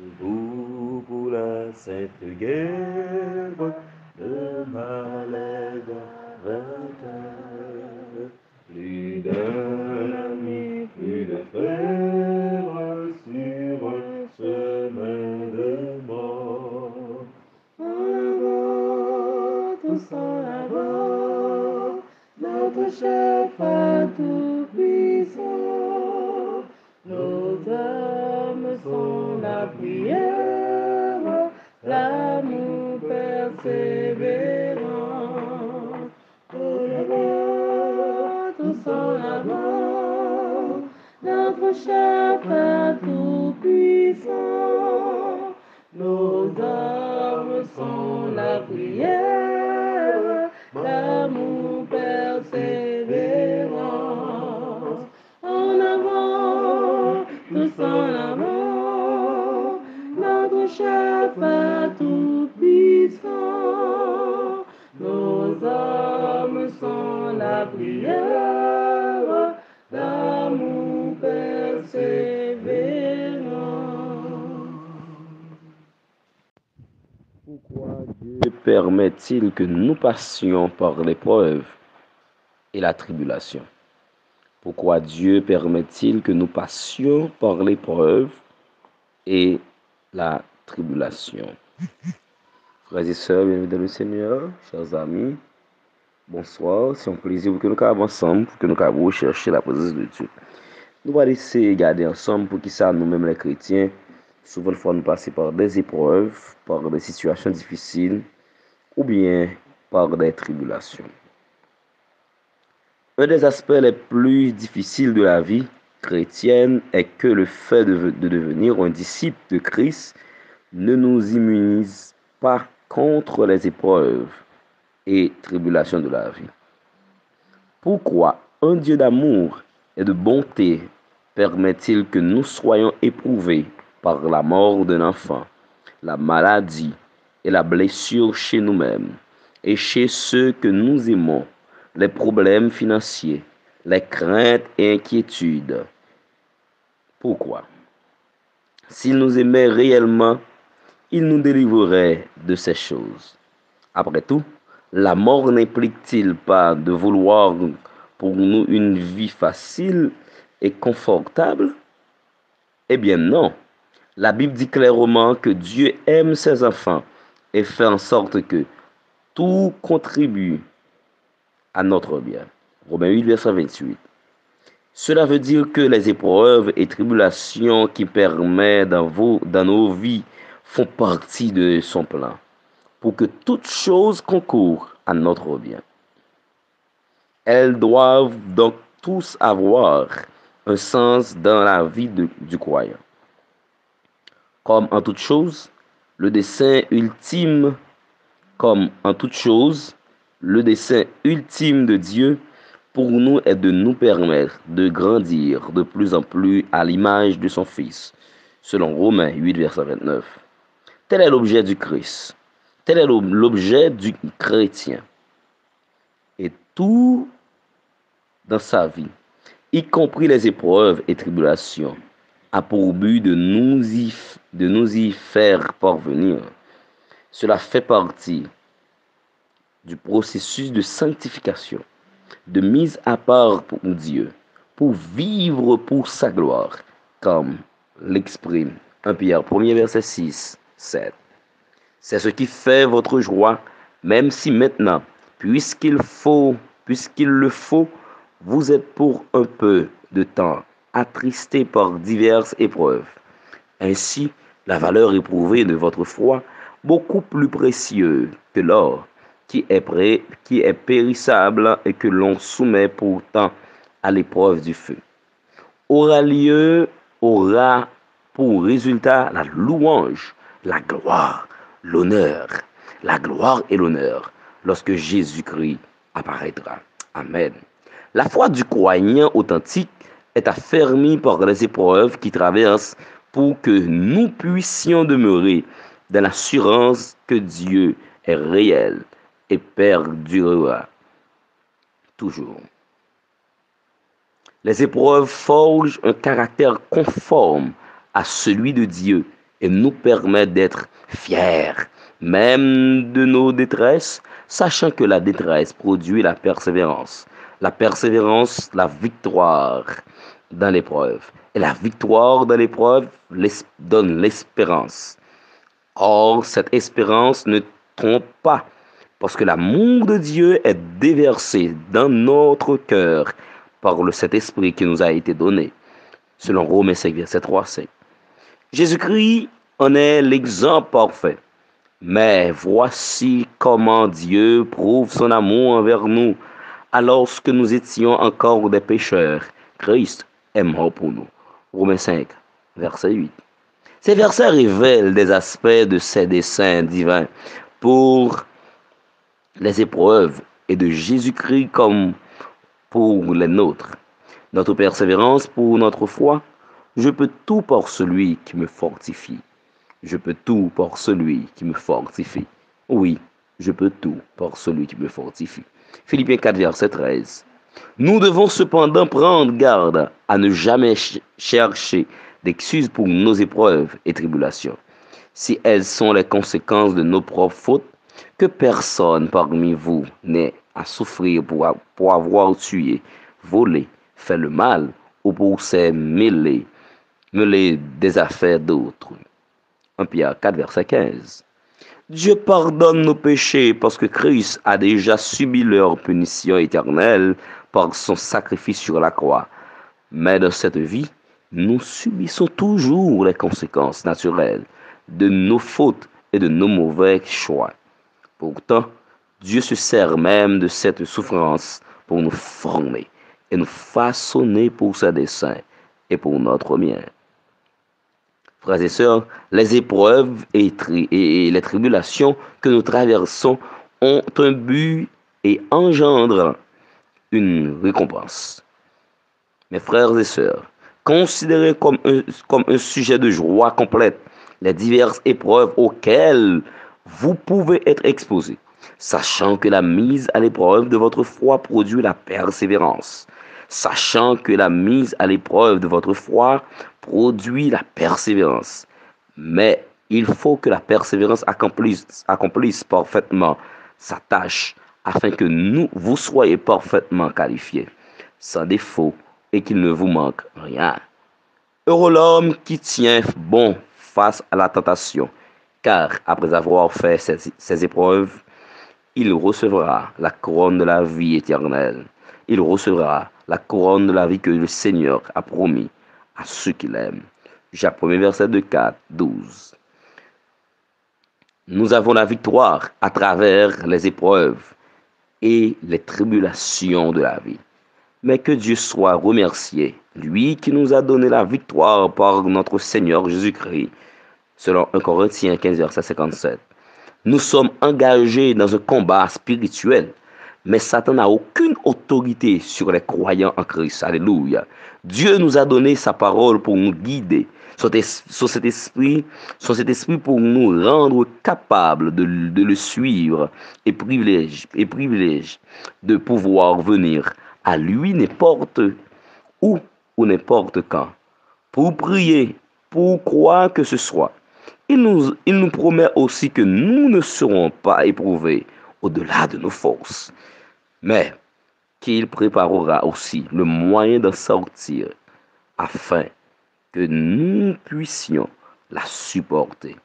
Debout pour la sainte guerre, le malais vainqueur. Plus d'un ami, plus de frères sur un chemin de mort. En avant, tous en avant, notre chef à tout puissant. Nos âmes sont la prière, l'amour persévérant. En avant, tous en avant, notre chef à tout puissant. Nos âmes sont la prière, l'amour persévérant. En avant, tous en avant, notre chef à tout puissant. Nos âmes sont la prière, l'amour persévérant. Pourquoi Dieu permet-il que nous passions par l'épreuve et la tribulation? Pourquoi Dieu permet-il que nous passions par l'épreuve et la tribulation? Frères et sœurs, bienvenue dans le Seigneur, chers amis. Bonsoir, c'est un plaisir pour que nous soyons ensemble, pour que nous puissions rechercher la présence de Dieu. Nous allons essayer de regarder ensemble pour qui ça, nous-mêmes les chrétiens, souvent fois nous passer par des épreuves, par des situations difficiles ou bien par des tribulations. Un des aspects les plus difficiles de la vie chrétienne est que le fait de devenir un disciple de Christ ne nous immunise pas contre les épreuves et tribulations de la vie. Pourquoi un Dieu d'amour et de bonté permet-il que nous soyons éprouvés par la mort d'un enfant, la maladie et la blessure chez nous-mêmes et chez ceux que nous aimons, les problèmes financiers, les craintes et inquiétudes? Pourquoi? S'il nous aimait réellement, il nous délivrerait de ces choses. Après tout, la mort n'implique-t-il pas de vouloir pour nous une vie facile et confortable? Eh bien non. La Bible dit clairement que Dieu aime ses enfants et fait en sorte que tout contribue à notre bien. Romains 8, verset 28. Cela veut dire que les épreuves et tribulations qui permettent dans nos vies font partie de son plan, pour que toutes choses concourent à notre bien. Elles doivent donc tous avoir un sens dans la vie du croyant. Comme en toute chose, le dessein ultime, le dessein ultime de Dieu pour nous est de nous permettre de grandir de plus en plus à l'image de son Fils, selon Romains 8, verset 29. Tel est l'objet du Christ. Tel est l'objet du chrétien. Et tout dans sa vie, y compris les épreuves et tribulations, a pour but de nous y faire parvenir. Cela fait partie du processus de sanctification, de mise à part pour Dieu, pour vivre pour sa gloire, comme l'exprime 1 Pierre 1er verset 6, 7. C'est ce qui fait votre joie, même si maintenant, puisqu'il le faut, vous êtes pour un peu de temps attristés par diverses épreuves. Ainsi, la valeur éprouvée de votre foi, beaucoup plus précieuse que l'or, qui est périssable et que l'on soumet pourtant à l'épreuve du feu, aura pour résultat la louange, la gloire et l'honneur lorsque Jésus-Christ apparaîtra. Amen. La foi du croyant authentique est affermie par les épreuves qui traversent pour que nous puissions demeurer dans l'assurance que Dieu est réel et perdurera toujours. Les épreuves forgent un caractère conforme à celui de Dieu et nous permet d'être fiers, même de nos détresses, sachant que la détresse produit la persévérance, la victoire dans l'épreuve, et la victoire dans l'épreuve donne l'espérance. Or, cette espérance ne trompe pas, parce que l'amour de Dieu est déversé dans notre cœur par le Saint-Esprit qui nous a été donné, selon Romains 5, verset 3-5. Jésus-Christ en est l'exemple parfait. Mais voici comment Dieu prouve son amour envers nous. Alors que nous étions encore des pécheurs, Christ est mort pour nous. Romains 5, verset 8. Ces versets révèlent des aspects de ces desseins divins pour les épreuves et de Jésus-Christ comme pour les nôtres. Notre persévérance pour notre foi. Je peux tout par celui qui me fortifie. Je peux tout par celui qui me fortifie. Oui, je peux tout par celui qui me fortifie. Philippiens 4, verset 13. Nous devons cependant prendre garde à ne jamais chercher d'excuses pour nos épreuves et tribulations. Si elles sont les conséquences de nos propres fautes, que personne parmi vous n'ait à souffrir pour avoir tué, volé, fait le mal ou pour s'être mêlé des affaires d'autres. 1 Pierre 4, verset 15. Dieu pardonne nos péchés parce que Christ a déjà subi leur punition éternelle par son sacrifice sur la croix. Mais dans cette vie, nous subissons toujours les conséquences naturelles de nos fautes et de nos mauvais choix. Pourtant, Dieu se sert même de cette souffrance pour nous former et nous façonner pour ses desseins et pour notre bien. Frères et sœurs, les épreuves et les tribulations que nous traversons ont un but et engendrent une récompense. Mes frères et sœurs, considérez comme un sujet de joie complète les diverses épreuves auxquelles vous pouvez être exposés, sachant que la mise à l'épreuve de votre foi produit la persévérance. Sachant que la mise à l'épreuve de votre foi produit la persévérance. Mais il faut que la persévérance accomplisse parfaitement sa tâche afin que vous soyez parfaitement qualifiés, sans défaut et qu'il ne vous manque rien. Heureux l'homme qui tient bon face à la tentation, car après avoir fait ces épreuves, il recevra la couronne de la vie éternelle. Il recevra la couronne de la vie que le Seigneur a promis à ceux qui l'aiment. Jacques 1er verset de 4, 12. Nous avons la victoire à travers les épreuves et les tribulations de la vie. Mais que Dieu soit remercié, lui qui nous a donné la victoire par notre Seigneur Jésus-Christ, selon 1 Corinthiens 15, verset 57. Nous sommes engagés dans un combat spirituel, mais Satan n'a aucune autorité sur les croyants en Christ. Alléluia. Dieu nous a donné sa parole pour nous guider, son cet esprit pour nous rendre capables de le suivre et privilège de pouvoir venir à lui n'importe où ou n'importe quand, pour prier, pour quoi que ce soit. Il nous promet aussi que nous ne serons pas éprouvés au-delà de nos forces, mais qu'il préparera aussi le moyen d'en sortir afin que nous puissions la supporter.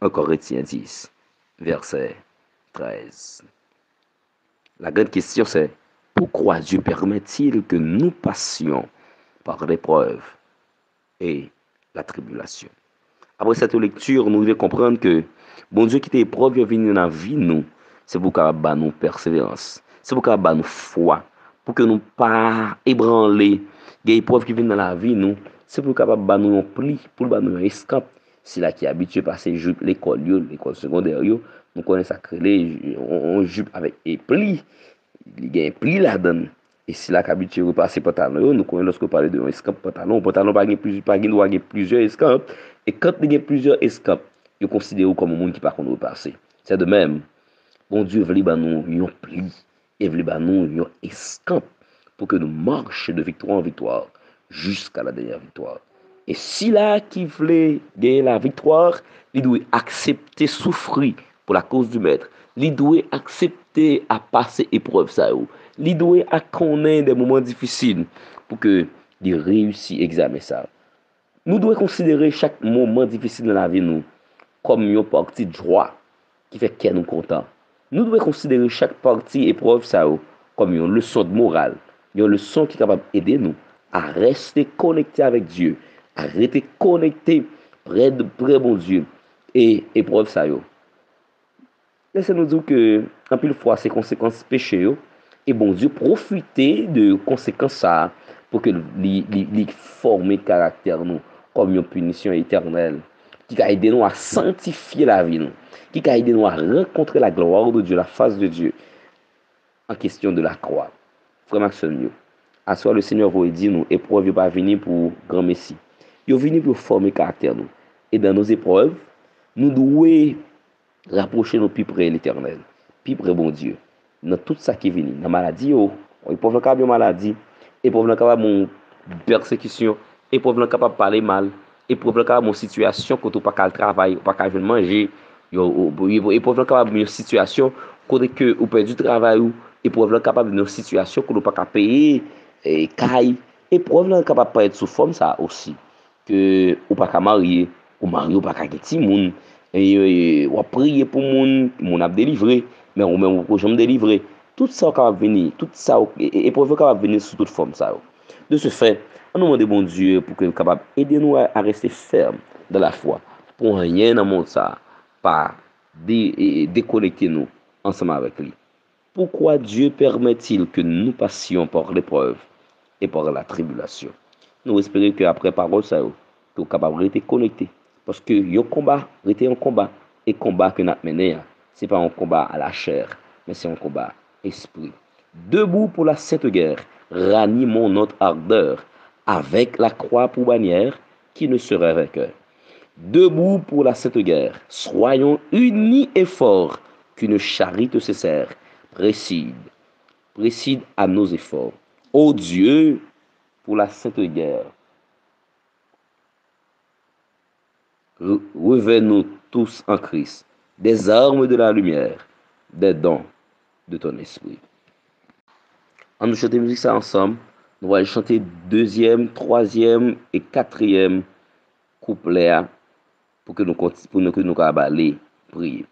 1 Corinthiens 10, verset 13. La grande question c'est, pourquoi Dieu permet-il que nous passions par l'épreuve et la tribulation? Après cette lecture, nous devons comprendre que bon Dieu qui t'épreuve venu dans la vie, nous, c'est pour qu'il ait nous persévérance, c'est pour qu'il ait nous foi, pour que nous pas ébranler des épreuves qui viennent dans la vie, nous, c'est pour qu'il ait nous un pli, pour qu'il nous un escape. Si là qui est habitué à passer l'école secondaire, nous connaissons ça créer on jupe avec des plis, il y a un pli là-dedans. Et si là qui est habitué à passer pantalon, nous connaissons lorsque parle de un escape pantalon pas plusieurs escapes. Et quand il y a plusieurs escapes, ils considèrent comme un monde qui ne peut pas repasser. C'est de même, bon Dieu veut nous un pli et veut nous un escape pour que nous marchions de victoire en victoire jusqu'à la dernière victoire. Et si là qui voulait gagner la victoire, il doit accepter souffrir pour la cause du maître. Il doit accepter à passer épreuve ça. Il doit connaître des moments difficiles pour que il réussisse l'examen ça. Nous devons considérer chaque moment difficile dans la vie nous comme une partie de joie qui fait qu'elle nous content. Nous devons considérer chaque partie épreuve ça comme une leçon de morale, une leçon qui est capable d'aider nous à rester connectés avec Dieu, à rester connectés près de bon Dieu. Et épreuve ça laissez-nous dire que en pile fois ces conséquences péché et bon Dieu profiter de conséquences ça pour que li former caractère nous comme une punition éternelle qui a aidé nous à sanctifier la vie nous, qui a aidé nous à rencontrer la gloire de Dieu, la face de Dieu en question de la croix. Frère Maxime, à soi le Seigneur vous dit nous épreuve pas venir pour grand messie. Il est venu pour former caractère nous. Et dans nos épreuves, nous devons rapprocher nous plus près de l'Éternel, plus près bon Dieu. Dans tout ça qui vient, dans la maladie, ils peuvent avoir une maladie, ils peuvent avoir une persécution, ils peuvent avoir parler mal, ils peuvent avoir une situation quand on pas qu'à travail, pas qu'à manger, ils peuvent avoir une situation quand on perd du travail, ils peuvent avoir une situation quand on pas qu'à payer et caille, ils peuvent avoir capable être sous forme ça aussi que ou pas qu'à marier, ou marier ou pas qu'à petit monde et ou prier pour mon a délivré mais ou même pour jamais délivrer tout ça capable venir tout ça et pour capable venir sous toute forme ça de ce fait on nous demande bon Dieu pour que capable aider nous à rester ferme dans la foi pour rien dans le monde ça pas déconnecter nous ensemble avec lui. Pourquoi Dieu permet-il que nous passions par l'épreuve et par la tribulation? Nous espérons qu'après parole ça que vous capable de rester connecté parce que le combat était un combat et combat que nous mené c'est pas un combat à la chair mais c'est un combat esprit. Debout pour la sainte guerre, ranimons notre ardeur avec la croix pour bannière qui ne serait vainqueur. Debout pour la sainte guerre, soyons unis et forts qu'une charité se sert, précide à nos efforts. Ô Dieu, pour la sainte guerre, revêt-nous tous en Christ, des armes de la lumière, des dons de ton esprit. On nous chanter musique ça ensemble. Nous allons chanter deuxième, troisième et quatrième couplet pour que nous aller prier.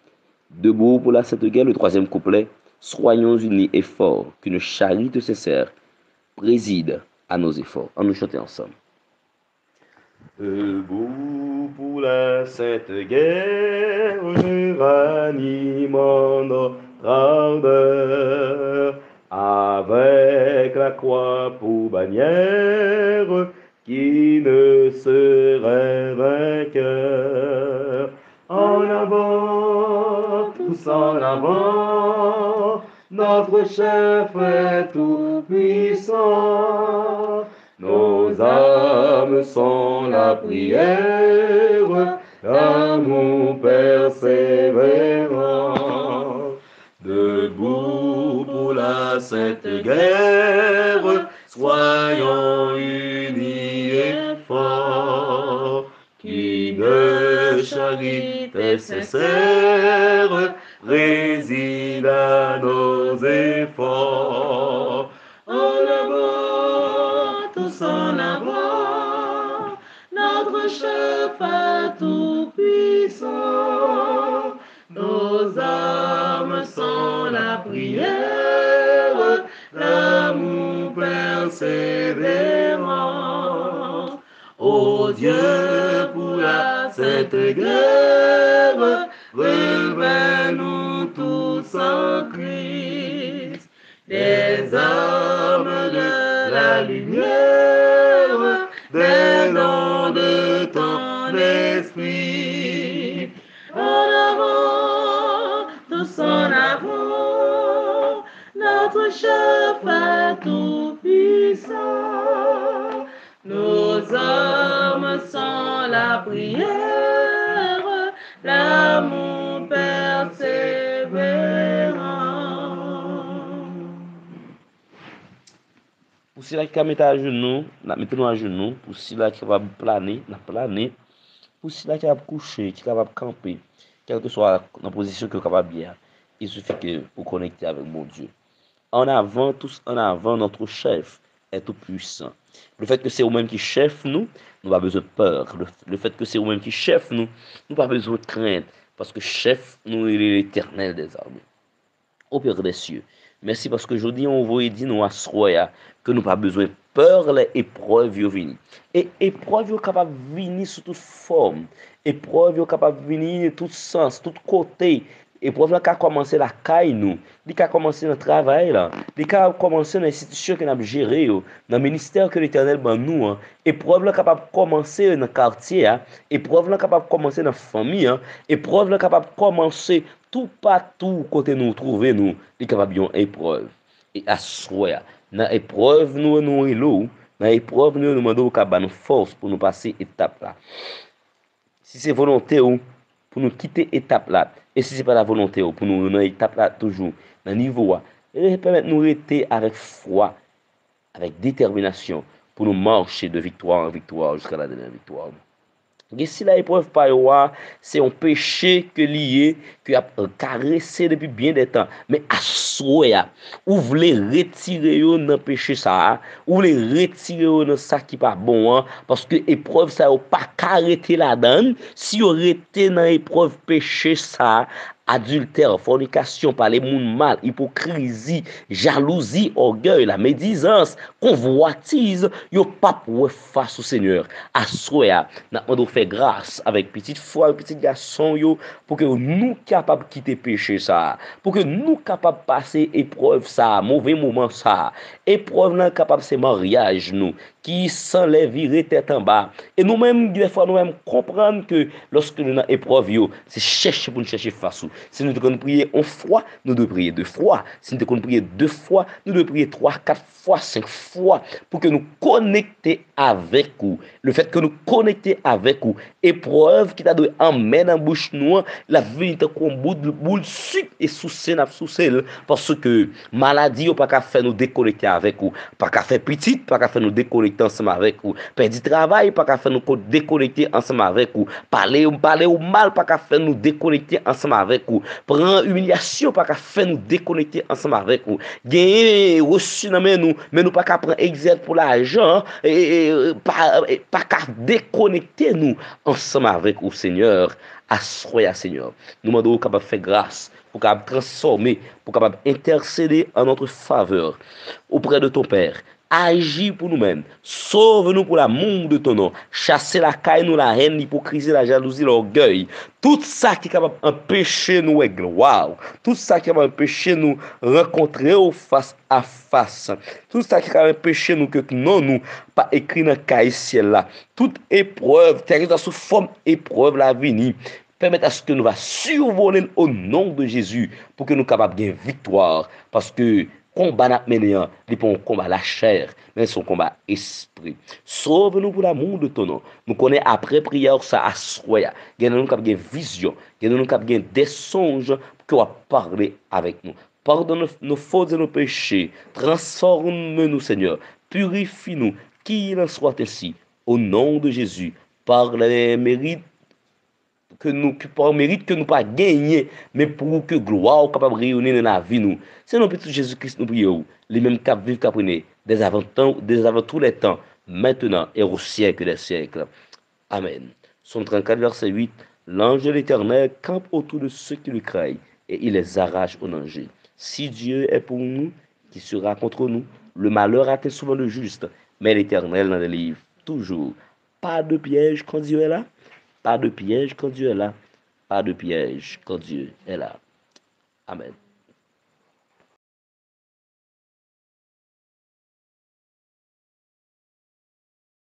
Debout pour la sainte guerre, le troisième couplet. Soyons unis et forts, qu'une charité sincère préside à nos efforts. On nous chanter ensemble. Debout pour la sainte guerre, ranimons notre ardeur, avec la croix pour bannière, qui ne serait vainqueur. En avant, tous en avant, notre chef est tout puissant. Nos âmes sont la prière, l'amour persévérant. Debout pour la sainte guerre, soyons unis et forts, qu'une charité sincère réside à nos efforts. En avant, tous en avant, notre chef est tout puissant. Nos âmes sont la prière, l'amour persévérant. Ô Dieu, pour la sainte guerre, revêt-nous tous en Christ, des armes de la lumière, des dons de ton esprit. En avant, tous en avant, notre chef est tout puissant. Nos âmes sont la prière, l'amour persévérant. si là qui mettre à genoux, n'a mettre nous à genoux, pour si là qui va planer, n'a planer, pour si là qui va coucher, qui va camper, quelle que soit la position que capable bien. Il suffit que vous connectez avec mon Dieu. En avant, tous en avant, notre chef est tout puissant. Le fait que c'est vous-même qui chef nous, nous pas besoin de peur. Le fait que c'est vous-même qui chef nous, nous pas besoin de crainte. Parce que chef, nous, il est l'éternel des armées. Au Père des cieux, merci parce que aujourd'hui, on vous dit nous à soya que nous pas besoin de peur les épreuves venir. Et épreuves sont capables de venir sous toute forme. Épreuves sont capables de venir de tout sens, tout côté. Épreuve là qu'a commencé la caille nous, il qu'a commencé le travail là, il qu'a commencé dans l'institution que nous avons géré, dans le ministère que l'Éternel ban nous, hein. Épreuve là capable de commencer dans le quartier, hein. Épreuve là capable de commencer dans la famille, hein. Épreuve là capable de commencer tout partout côté nous trouver nous, il capable de épreuve. Et à soi, dans épreuve nous nous élo, dans épreuve nous demandons capable nous force pour nous passer étape là. Si c'est volonté ou pour nous quitter étape là, et si c'est pas la volonté ou pour nous dans étape là toujours, dans niveau là, et permettre nous rester avec foi, avec détermination pour nous marcher de victoire en victoire jusqu'à la dernière victoire. Et si la épreuve pas c'est un péché que lié, que a caressé depuis bien des temps. Mais à souhait, ou voulez retirer dans péché ça, ou voulez retirer dans ça qui pas bon, hein, parce que épreuve ça ou pas arrêter la donne. Si vous restez dans épreuve péché ça, adultère, fornication, parler moun mal, hypocrisie, jalousie, orgueil, la médisance, convoitise, yo pas pour face au Seigneur. À souhait, n'a pas fait grâce avec petite foi, petit garçon yo, pour que nous capables quitter péché ça, pour que nous capables passer épreuve ça, mauvais moment ça, épreuve là capable c'est mariage nous, qui s'enlève virer tête en bas. Et nous-mêmes, des fois, nous-mêmes comprendre que lorsque nous avons épreuve, c'est chercher pour nous chercher face. Si nous devons prier une fois, nous devons prier deux fois. Si nous devons prier deux fois, nous devons prier trois, quatre fois, cinq fois, pour que nous connections avec vous. Le fait que nous connections avec vous, épreuve qui t'a donné emmène en bouche noire, la vie est comme boule sucre et sous sel, parce que maladie, pas qu'à faire nous déconnecter avec vous, pas qu'à faire petite, pas qu'à faire nous déconnecter ensemble avec vous, perdre du travail, pas qu'à faire nous déconnecter ensemble avec vous, parler au mal, pas qu'à faire nous déconnecter ensemble avec vous, prendre humiliation, pas qu'à faire nous déconnecter ensemble avec vous, gagner reçu dans nous, mais nous pas qu'à prendre exercice pour l'argent, pas qu'à déconnecter nous ensemble avec vous, Seigneur. Assoya, Seigneur. Nous demandons capable de faire grâce, pour capable transformer, pour capable intercéder en notre faveur auprès de ton Père. Agis pour nous-mêmes. Sauve-nous pour l'amour de ton nom. Chasser la caille, nous, la haine, l'hypocrisie, la jalousie, l'orgueil. Tout ça qui est capable d'empêcher nous et gloire. Tout ça qui est capable d'empêcher nous rencontrer au face à face. Tout ça qui est capable d'empêcher nous que non, nous, pas écrit dans le caille ciel là. Toute épreuve, qui arrive sous forme épreuve la venir. Permettre à ce que nous va survoler au nom de Jésus pour que nous capables de victoire. Parce que combat n'a mené, n'est pas un combat la chair, mais c'est un combat esprit. Sauve-nous pour l'amour de ton nom. Nous connaissons après prière ça à soi. Nous avons une vision, nous avons des songes pour qu'on parler avec nous. Pardonne nos fautes et nos péchés. Transforme-nous, Seigneur. Purifie-nous. Qu'il en soit ainsi. Au nom de Jésus. Par les mérites que nous par mérite que nous pas gagner mais pour que gloire capable réunir dans la vie nous c'est notre petit Jésus-Christ nous prions les mêmes cap vivre qu'après dès avant tous les temps maintenant et au siècle des siècles amen. Psaume 34 verset 8 l'ange de l'Éternel campe autour de ceux qui le craignent et il les arrache au danger. Si Dieu est pour nous, qui sera contre nous? Le malheur atteint souvent le juste, mais l'Éternel en délivre toujours. Pas de piège quand Dieu est là. Pas de piège quand Dieu est là. Pas de piège quand Dieu est là. Amen.